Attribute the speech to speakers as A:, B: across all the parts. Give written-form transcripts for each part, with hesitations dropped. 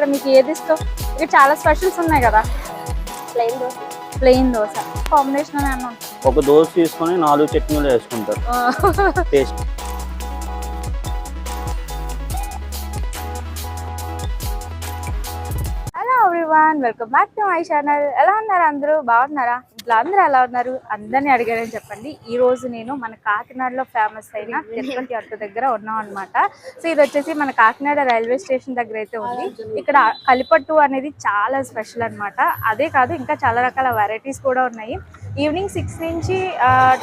A: ఇక్కడ మీకు ఏది ఇష్టం? ఇక్కడ చాలా స్పెషల్స్ ఉన్నాయి కదా. ప్లెయిన్ దోశ కాంబినేషన్ ఏమన్నా ఉంటుంది?
B: ఒక దోశ తీసుకొని 4 చట్నీలు వేసుకుంటారు. Taste.
A: Hello everyone, welcome back to my channel. ఎలా ఉన్నారు అందరూ? బాగున్నారా? ఇంట్లో అందరూ ఎలా ఉన్నారు? అందరినీ అడిగారని చెప్పండి. ఈ రోజు నేను మన కాకినాడలో ఫేమస్ అయిన తిరుపతి అట్టు దగ్గర ఉన్నాం అనమాట. సో ఇది వచ్చేసి మన కాకినాడ రైల్వే స్టేషన్ దగ్గర అయితే ఉంది. ఇక్కడ కలిపట్టు అనేది చాలా స్పెషల్ అనమాట. అదే కాదు, ఇంకా చాలా రకాల వెరైటీస్ కూడా ఉన్నాయి. ఈవినింగ్ 6 నుంచి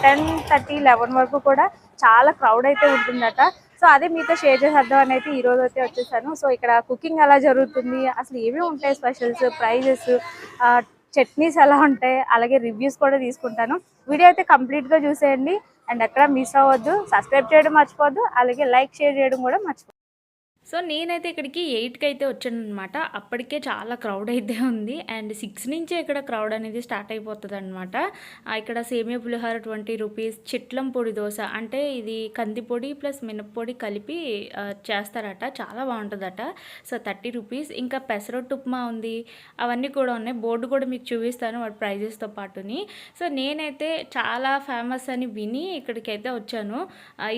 A: 10:30, 11 వరకు కూడా చాలా క్రౌడ్ అయితే ఉంటుందట. సో అదే మీతో షేర్ చేసేద్దాం అనేది ఈ రోజు అయితే వచ్చేసాను. సో ఇక్కడ కుకింగ్ ఎలా జరుగుతుంది, అసలు ఏమేమి ఉంటాయి స్పెషల్స్, ప్రైజెస్, చట్నీస్ ఎలా ఉంటాయి, అలాగే రివ్యూస్ కూడా తీసుకుంటాను. వీడియో అయితే కంప్లీట్గా చూసేయండి అండ్ ఎక్కడ మిస్ అవ్వద్దు. సబ్స్క్రైబ్ చేయడం మర్చిపోవద్దు, అలాగే లైక్ షేర్ చేయడం కూడా మర్చిపోవద్దు. సో నేనైతే ఇక్కడికి 8కి అయితే వచ్చాను అనమాట. అప్పటికే చాలా క్రౌడ్ అయితే ఉంది అండ్ 6 నుంచే ఇక్కడ క్రౌడ్ అనేది స్టార్ట్ అయిపోతుంది అనమాట. ఇక్కడ సేమియా పులిహోర 20 రూపీస్, చిట్లం పొడి దోశ అంటే ఇది కందిపొడి ప్లస్ మినప్పొడి కలిపి చేస్తారట, చాలా బాగుంటుందట. So 30 rupees. ఇంకా పెసరొట్టు ఉప్మా ఉంది, అవన్నీ కూడా ఉన్నాయి. బోర్డు కూడా మీకు చూపిస్తాను వాటి ప్రైజెస్తో పాటుని. సో నేనైతే చాలా ఫేమస్ అని విని ఇక్కడికి అయితే వచ్చాను.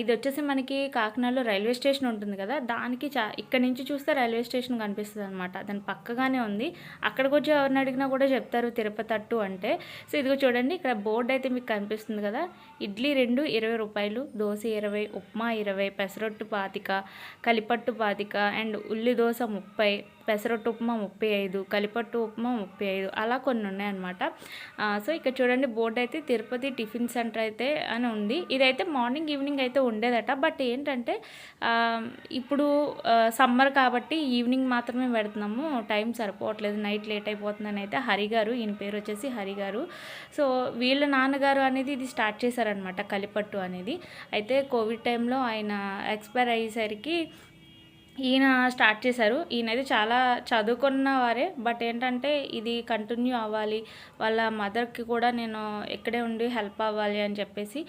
A: ఇది వచ్చేసి మనకి కాకినాడలో రైల్వే స్టేషన్ ఉంటుంది కదా, దానికి ఇక్కడ నుంచి చూస్తే రైల్వే స్టేషన్ కనిపిస్తుంది అనమాట. దాని పక్కగానే ఉంది. అక్కడికి వచ్చి ఎవరిని అడిగినా కూడా చెప్తారు తిరుపతి అట్టు అంటే. సో ఇదిగో చూడండి, ఇక్కడ బోర్డు అయితే మీకు కనిపిస్తుంది కదా. ఇడ్లీ 2 20 రూపాయలు, దోశ 20, ఉప్మా 20, పెసరొట్టు 25, కలిపట్టు 25 అండ్ ఉల్లి దోశ 30, పెసరొట్టు ఉప్మా 35, కలిపట్టు ఉప్మా 35, అలా కొన్ని ఉన్నాయన్నమాట. సో ఇక్కడ చూడండి బోర్డు అయితే తిరుపతి టిఫిన్ సెంటర్ అయితే అని ఉంది. ఇదైతే మార్నింగ్ ఈవినింగ్ అయితే ఉండేదట. బట్ ఏంటంటే ఇప్పుడు సమ్మర్ కాబట్టి ఈవినింగ్ మాత్రమే పెడుతున్నాము, టైం సరిపోవట్లేదు, నైట్ లేట్ అయిపోతుందని అయితే హరి గారు, ఈయన పేరు వచ్చేసి హరి గారు. సో వీళ్ళ నాన్నగారు అనేది ఇది స్టార్ట్ చేశారనమాట కలిపట్టు అనేది. అయితే కోవిడ్ టైంలో ఆయన ఎక్స్పైర్ అయ్యేసరికి ఈయన స్టార్ట్ చేశారు. ఈయనైతే చాలా చదువుకున్న వారే, బట్ ఏంటంటే ఇది కంటిన్యూ అవ్వాలి, వాళ్ళ మదర్కి కూడా నేను ఇక్కడే ఉండి హెల్ప్ అవ్వాలి అని చెప్పేసి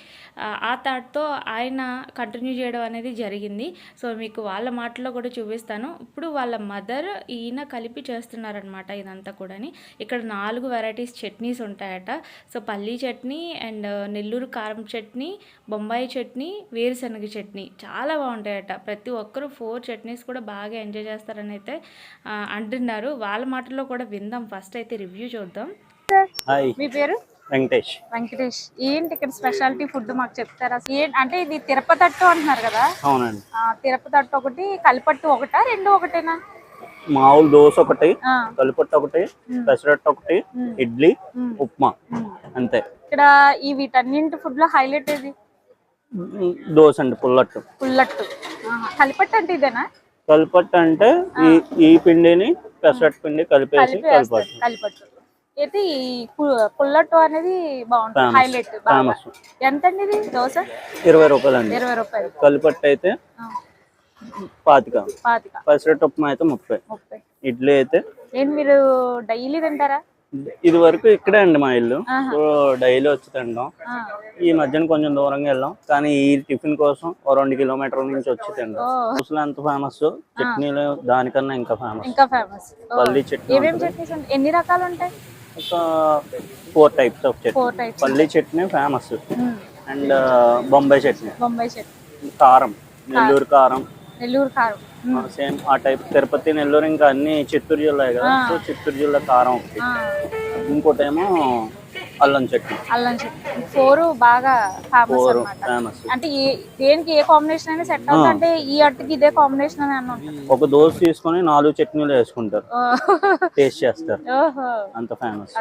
A: ఆ థాట్తో ఆయన కంటిన్యూ చేయడం అనేది జరిగింది. సో మీకు వాళ్ళ మాటల్లో కూడా చూపిస్తాను. ఇప్పుడు వాళ్ళ మదర్ ఈయన కలిపి చేస్తున్నారనమాట ఇదంతా కూడాని. ఇక్కడ 4 వెరైటీస్ చట్నీస్ ఉంటాయట. సో పల్లీ చట్నీ అండ్ నెల్లూరు కారం చట్నీ, బొంబాయి చట్నీ, వేరుశనగ చట్నీ చాలా బాగుంటాయట. ప్రతి ఒక్కరు 4 చట్నీ కూడా బాగా ఎంజాయ్ చేస్తారని అయితే అంటున్నారు. వాళ్ళ మాటల్లో కూడా విందాం. ఫస్ట్ అయితే రివ్యూ చూద్దాం. మీ పేరు?
B: వెంకటేష్.
A: వెంకటేష్, ఏంటి ఇక్కడ స్పెషాలిటీ ఫుడ్ మాకు చెప్తారా? అంటే ఇది తిరుపతి అట్టు అంటున్నారు కదా.
B: అవునండి.
A: తిరుపతి అట్టు ఒకటి, కలిపట్టు ఒకటా, రెండు ఒకటేనా?
B: మామూలు దోశ ఒకటి, కలిపట్టు ఒకటి, పెసరట్టు ఒకటి, ఇడ్లీ, ఉప్మా, అంతే.
A: ఇక్కడ ఈ వీటన్నింటి ఫుడ్ లో హైలైట్ ఏది?
B: దోశ అండి, పుల్లట్టు.
A: పుల్లట్టు. కలిపట్టు అంటే ఇదేనా?
B: కలిపట్టు అంటే ఈ పిండిని పెసరట్టు పిండి కలిపేసి
A: కలిపట్టు అయితే ఈ పుల్లట్టు అనేది బాగుంటుంది, హైలైట్. ఎంత అండి ఇది దోశ?
B: 20 రూపాయలు అండి.
A: 20 రూపాయలు.
B: కలిపట్టు అయితే 25, పెసరట్టు ఉప్మా అయితే 30. ఇడ్లీ అయితే
A: మీరు డైలీ తింటారా?
B: ఇది వరకు ఇక్కడే అండి మా ఇల్లు, డైలీ వచ్చి తింటాం. ఈ మధ్యన కొంచెం దూరంగా వెళ్ళాం, కానీ ఈ టిఫిన్ కోసం 2 కిలోమీటర్ల నుంచి వచ్చి తింటాం. దోశలు ఎంత ఫేమస్, చట్నీలు దానికన్నా ఇంకా ఫేమస్. పల్లీ చట్నీ.
A: ఎన్ని రకాలు ఉంటాయి?
B: ఒక 4 టైప్స్ ఆఫ్ చట్నీ. పల్లీ చట్నీ ఫేమస్ అండ్ బొంబాయి చట్నీ, కారం, నెల్లూరు కారం, సేమ్ ఆ టైప్. తిరుపతి, నెల్లూరు, ఇంకా అన్ని చిత్తూరు జిల్లా కదా, సో చిత్తూరు జిల్లా కారం ఒకటి. ఇంకోటి ఏమో అల్లం చట్నీ.
A: 4 బాగా ఫేమస్. అంటే దేనికి ఏ కాంబినేషన్ అయినా సెట్ అవుతుంది. అంటే ఈ అట్టుకి ఇదే కాంబినేషన్ అని అన్న.
B: ఒక దోశ తీసుకొని 4 చట్నీలు వేసుకుంటారు, టేస్ట్ చేస్తారు, అంత ఫేమస్.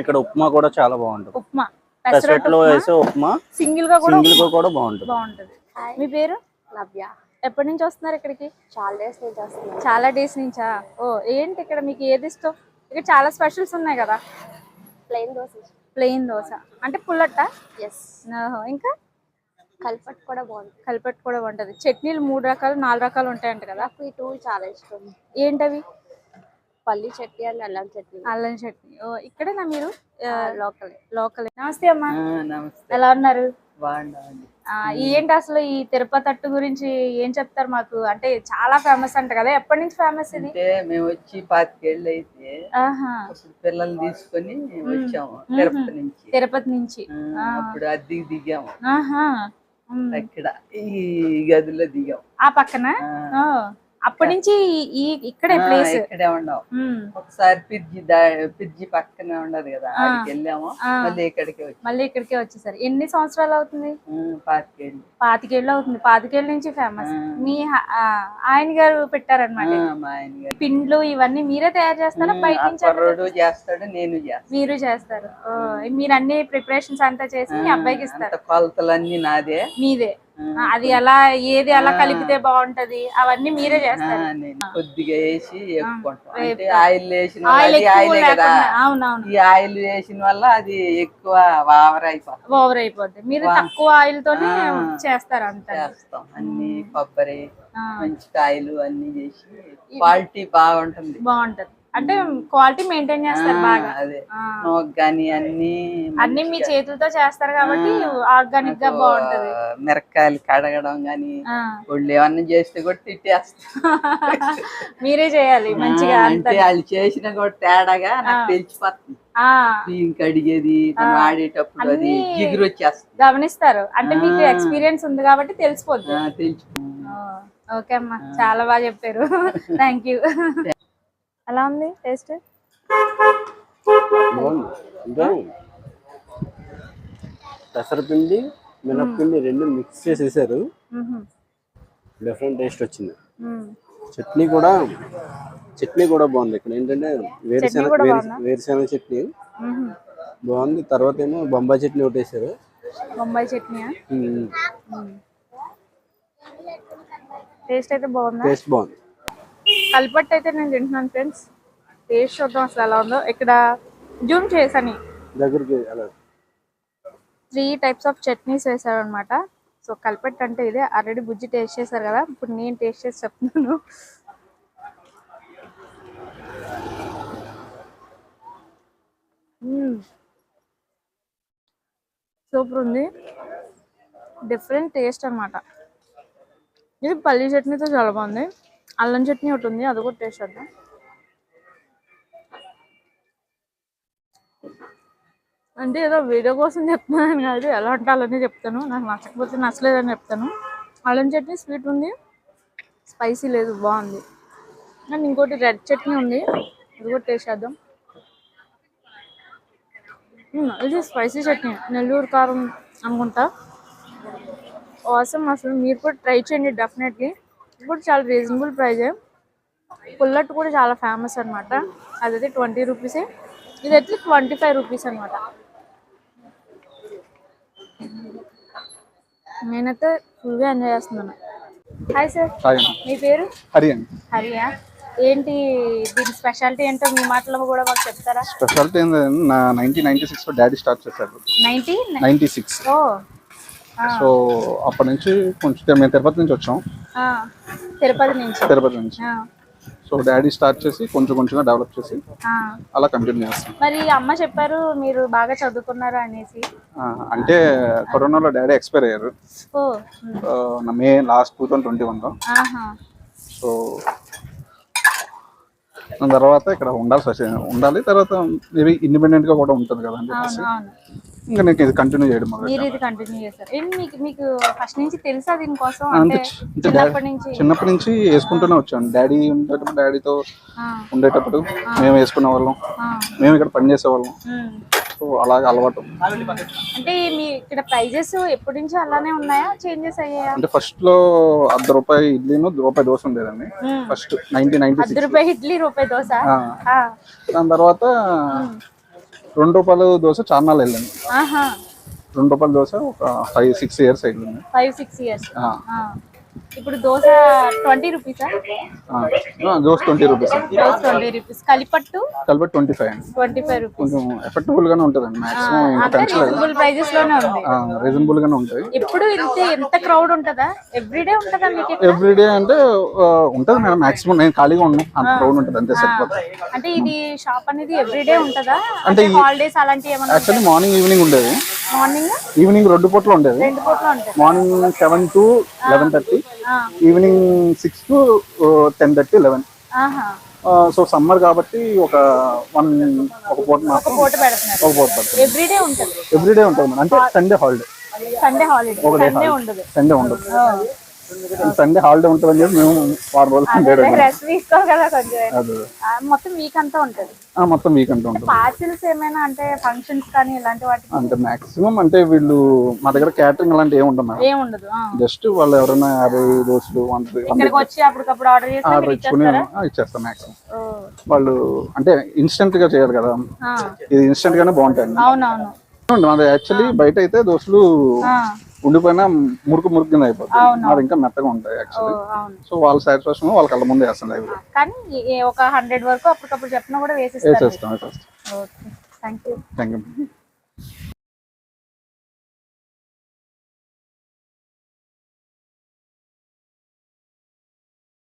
B: ఇక్కడ ఉప్మా కూడా చాలా బాగుంటుంది.
A: ఉప్మా
B: పెసరట్లో వేసే ఉప్మా
A: సింగిల్ గా కూడా
B: బాగుంటుంది.
A: మీ పేరు?
C: నవ్య.
A: ఎప్పటి నుంచి వస్తున్నారు ఇక్కడికి?
C: చాలా
A: డేస్ నుంచా? ఓ, ఏంటి ఇక్కడ మీకు ఏది ఇష్టం? ఇక్కడ చాలా స్పెషల్స్ ఉన్నాయి కదా. ప్లెయిన్ దోశ అంటే పుల్లట్టా? ఇంకా
C: కలిపట్టు కూడా
A: బాగుంటుంది. చట్నీలు 3 రకాలు 4 రకాలు ఉంటాయంట కదా.
C: నాకు ఈ 2 చాలా ఇష్టం.
A: ఏంటవి?
C: పల్లి చట్నీ అండ్ అల్లం చట్నీ.
A: ఓ, ఇక్కడేనా మీరు?
C: లోకల్.
A: నమస్తే అమ్మా. ఎలా ఉన్నారు? ఏంటి అసలు ఈ తిరుపతి అట్టు గురించి ఏం చెప్తారు మాకు? అంటే చాలా ఫేమస్ అంట కదా, ఎప్పటి నుంచి ఫేమస్ ఇది?
D: అంటే మేము వచ్చి 25 ఏళ్ళు అయితే
A: ఆహా.
D: అప్పుడు పిల్లల్ని తీసుకొని వచ్చాము తిరుపతి నుంచి.
A: తిరుపతి నుంచి
D: అప్పుడు అద్దెకి దిగాము.
A: ఆహా.
D: అక్కడ ఈ గదిలో దిగాము.
A: ఆ పక్కన అప్పటి నుంచి ఇక్కడే ప్లేస్
D: ఇక్కడే ఉన్నాం. ఒకసారి పిర్జి పక్కనే ఉండదు కదా, అక్కడికి వెళ్ళాము. మళ్ళీ ఇక్కడికే
A: వచ్చేసారు. ఎన్ని సంవత్సరాలు అవుతుంది?
D: 25 ఏళ్ళు.
A: 25 ఏళ్ళు అవుతుంది. 25 ఏళ్ళ నుంచి ఫేమస్. మీ ఆయన గారు పెట్టారనమాట.
D: మా ఆయన గారు
A: పిండ్లు ఇవన్నీ మీరే తయారు చేస్తారా బయట నుంచి?
D: కుర్రోడు చేస్తాడు, నేను చేస్తాను.
A: మీరు చేస్తారు. మీరు అన్ని ప్రిపరేషన్స్ అంతా చేసి మీ అబ్బాయికి ఇస్తారు.
D: కొలతలన్నీ నాదే,
A: మీదే. అది ఎలా ఏది ఎలా కలిపితే బాగుంటది అవన్నీ మీరే చేస్తారు.
D: కొద్దిగా వేసి వేపుకుంటాం. అంటే ఆయిల్ వేసిన ఆయిలే కదా,
A: అవునవును.
D: ఈ ఆయిల్ వేసిన వల్ల అది ఎక్కువ ఓవర్
A: అయిపోద్ది. మీరు తక్కువ ఆయిల్ తోనే చేస్తారు అంతా.
D: చేస్తాం అన్ని కొబ్బరి మంచి కాయలు అన్ని చేసి క్వాలిటీ బాగుంటుంది.
A: అంటే క్వాలిటీ మెయింటైన్ చేస్తారు బాగా.
D: అదే గాని
A: అన్ని మీ చేతులతో చేస్తారు కాబట్టి ఆర్గానిక్ గా బాగుంటది.
D: మిరపకాయలు కడగడం గాని వాళ్ళు ఏమన్నా చేస్తే కూడా తిట్టేస్తాం.
A: మీరే చేయాలి మంచిగా.
D: అంటే వాళ్ళు చేసిన కూడా తేడాగా నాకు తెలిసిపోతుంది. బియ్యం కడిగేది ఆడేటప్పుడు అది జిగురు వచ్చేస్తుంది.
A: గమనిస్తారు అంటే మీకు ఎక్స్పీరియన్స్ ఉంది కాబట్టి తెలిసిపోద్ది. ఓకే అమ్మా, చాలా బాగా చెప్పారు. Thank you. ఎలా ఉంది టేస్ట్?
B: పెసరపిండి మినప్పిండి రెండు మిక్స్ చేసేసారు, డిఫరెంట్ టేస్ట్ వచ్చింది. చట్నీ కూడా బాగుంది. ఇక్కడ ఏంటంటే వేరుశెనగ చట్నీ బాగుంది. తర్వాత ఏమో బొంబాయి చట్నీ ఒకటి వేసారు.
A: బొంబాయి చట్నీ టేస్ట్ అయితే బాగుంది.
B: టేస్ట్ బాగుంది.
A: కలిపట్టు అయితే నేను తింటున్నాను ఫ్రెండ్స్. టేస్ట్ చూద్దాం అసలు ఎలా ఉందో. ఇక్కడ జూమ్ చేశాను
B: దగ్గరికి
A: 3 టైప్స్ ఆఫ్ చట్నీస్ వేసారు అనమాట. సో కలిపట్టు అంటే ఇదే. ఆల్రెడీ బుజ్జి టేస్ట్ చేశారు కదా, ఇప్పుడు నేను టేస్ట్ చేసి చెప్తున్నాను. సూపర్ ఉంది, డిఫరెంట్ టేస్ట్ అనమాట. ఇది పల్లీ చట్నీతో చాలా బాగుంది. అల్లం చట్నీ ఒకటి ఉంది, అది కూడా టేస్ట్ చేద్దాం. అంటే ఏదో వీడియో కోసం చెప్తున్నాను కాదు, ఎలా ఉండాలని చెప్తాను. నాకు నచ్చకపోతే నచ్చలేదని చెప్తాను. అల్లం చట్నీ స్వీట్ ఉంది, స్పైసీ లేదు, బాగుంది. అండ్ ఇంకోటి రెడ్ చట్నీ ఉంది, అది కూడా టేస్ట్ చేద్దాం. ఇది స్పైసీ చట్నీ, నెల్లూరు కారం అనుకుంటా. అవసరం అసలు మీరు కూడా ట్రై చేయండి డెఫినెట్లీ. ఇది కూడా చాలా రీజనబుల్ ప్రైజే. పుల్లట్టు కూడా చాలా ఫేమస్ అనమాట. అదైతే 20 రూపీసే, ఇదైతే 25 రూపీస్ అనమాట. నేనైతే ఫుల్గా ఎంజాయ్ చేస్తున్నాను. హాయ్ సార్, మీ పేరు? హరియా. ఏంటి దీని స్పెషాలిటీ ఏంటో మీ మాటలో కూడా మాకు చెప్తారా?
E: స్పెషాలిటీ ఏంటంటే 1996 లో డాడీ స్టార్ట్ చేశారు. 1996. సో అప్పటి నుంచి కొంచెం మేము తిరుపతి నుంచి వచ్చాం. తిరుపతి నుంచి సో డాడీ స్టార్ట్ చేసి కొంచెంగా డెవలప్ చేసి అలా కంటిన్యూ చేస్తాం.
A: మరి అమ్మ చెప్పారు మీరు బాగా చదువుకున్నారు అనేసి.
E: అంటే కరోనాలో డాడీ ఎక్స్పైర్ అయ్యారు మే లాస్ట్ 2021 లో. సో దాని తర్వాత ఇక్కడ ఉండాలి, తర్వాత మేబీ ఇండిపెండెంట్ గా కూడా ఉంటుంది కదా అని చెప్పేసి ఇంకా నేను ఇది కంటిన్యూ చేయడం.
A: మీరు ఇది కంటిన్యూ చేస్తారు. మీకు ఫస్ట్ నుంచి తెలుసా దీనికోసం?
E: అంటే చిన్నప్పటి నుంచి వేసుకుంటూనే వచ్చాను. డాడీ ఉండేటప్పుడు డాడీతో ఉండేటప్పుడు మేము వేసుకునే వాళ్ళం, మేము ఇక్కడ పని చేసేవాళ్ళం. సో అలాగే అలవాటు.
A: అంటే మీ ఇక్కడ ప్రైజెస్ ఎప్పటి నుంచి అలానే ఉన్నాయా, చేంజెస్ అయ్యాయా?
E: అంటే ఫస్ట్ లో ₹1 ఇడ్లీను ₹1 దోశ ఉండేదండి. ఫస్ట్ 1996
A: ₹1 ఇడ్లీ ₹1 దోశ.
E: దాని తర్వాత ₹2 దోశ చార్నాలు వెళ్ళింది. ₹2 దోశ ఒక 5-6 ఇయర్స్ వెళ్ళింది.
A: 5-6 ఇయర్స్. ఇప్పుడు దోశ 20 రూపీసా?
E: దోశ 20 రూపీస్.
A: 20 రూపీస్. కలిపట్టు
E: 25 రూపీస్. కొంచెం ఎఫెక్టబుల్ గానే ఉంటదండి. మాక్సిమం
A: రీజనబుల్ ప్రైజెస్ లోనే ఉంది.
E: రీజనబుల్ గానే ఉంటాయి.
A: ఇప్పుడు ఎంత క్రౌడ్ ఉంటదా? ఎవ్రీడే ఉంటదా మీకు?
E: ఎవ్రీడే అంటే ఉంటది మేడం. మాక్సిమం నేను ఖాళీగా ఉన్నాను, అంత క్రౌడ్ ఉంటది, అంతే సరిపోతుంది.
A: అంటే ఇది షాప్ అనేది ఎవ్రీడే ఉంటదా? అంటే హాలిడేస్ అలాంటి ఏమన్నా?
E: యాక్చువల్లీ మార్నింగ్ ఈవినింగ్ ఉండేది.
A: మార్నింగ్
E: ఈవినింగ్ 2 పూటలు ఉండేది.
A: 2 పూటలు ఉంటాయి.
E: Morning 7 to 11:30, evening 6 to 10:30, 11.
A: ఆహా.
E: సో సమ్మర్ కాబట్టి ఒక పూట మాత్రం
A: పూట పెడుతున్నారు.
E: ఒక పూట పెడతాం.
A: ఎవ్రీడే ఉంటుంది.
E: ఎవ్రీడే ఉంటుంది మేడం. అంటే Sunday holiday.
A: Sunday holiday. Sunday ఉండదు.
E: సండే ఉండదు. సండే హాలిడే ఉంటుందని చెప్పి మేము 4 రోజులు
A: రెస్ట్ తీసుకోవాలి కదా కొంచెం.
E: అదే
A: మొత్తం వీక్ అంతా ఉంటుంది.
E: మొత్తం వీక్ అంటూ ఉంటుంది.
A: పార్సిల్స్ ఏమైనా అంటే ఫంక్షన్స్ కానీ ఇలాంటి వాటికి
E: అంటే మాక్సిమం అంటే వీళ్ళు మా దగ్గర క్యాటరింగ్ అలాంటి ఏమి ఉండదు మేడం.
A: ఏముండదు.
E: జస్ట్ వాళ్ళు ఎవరైనా 50 దోశలు 100
A: ఇక్కడికి వచ్చి అప్పటికప్పుడు ఆర్డర్
E: ఆర్డర్ ఇచ్చుకుని ఇచ్చేస్తాం మాక్సిమం. వాళ్ళు అంటే ఇన్స్టెంట్ గా చేయాలి కదా, ఇది ఇన్స్టెంట్ గానే బాగుంటాయి.
A: అవునవును.
E: అది యాక్చువల్లీ బయట అయితే దోశలు ఉండిపోయినా మురుకు కింద అయిపోతుంది. అది ఇంకా మెత్తగా ఉంటాయి యాక్చువల్లీ. సో వాళ్ళ సాటిస్ఫాక్షన్ వాళ్ళ కళ్ళ ముందే వేస్తుంది. అవి
A: కానీ ఒక 100 వరకు అప్పటికప్పుడు చెప్పినా కూడా వేసేస్తాం.
E: వేసేస్తాం.
A: Okay, thank you.
E: Thank you.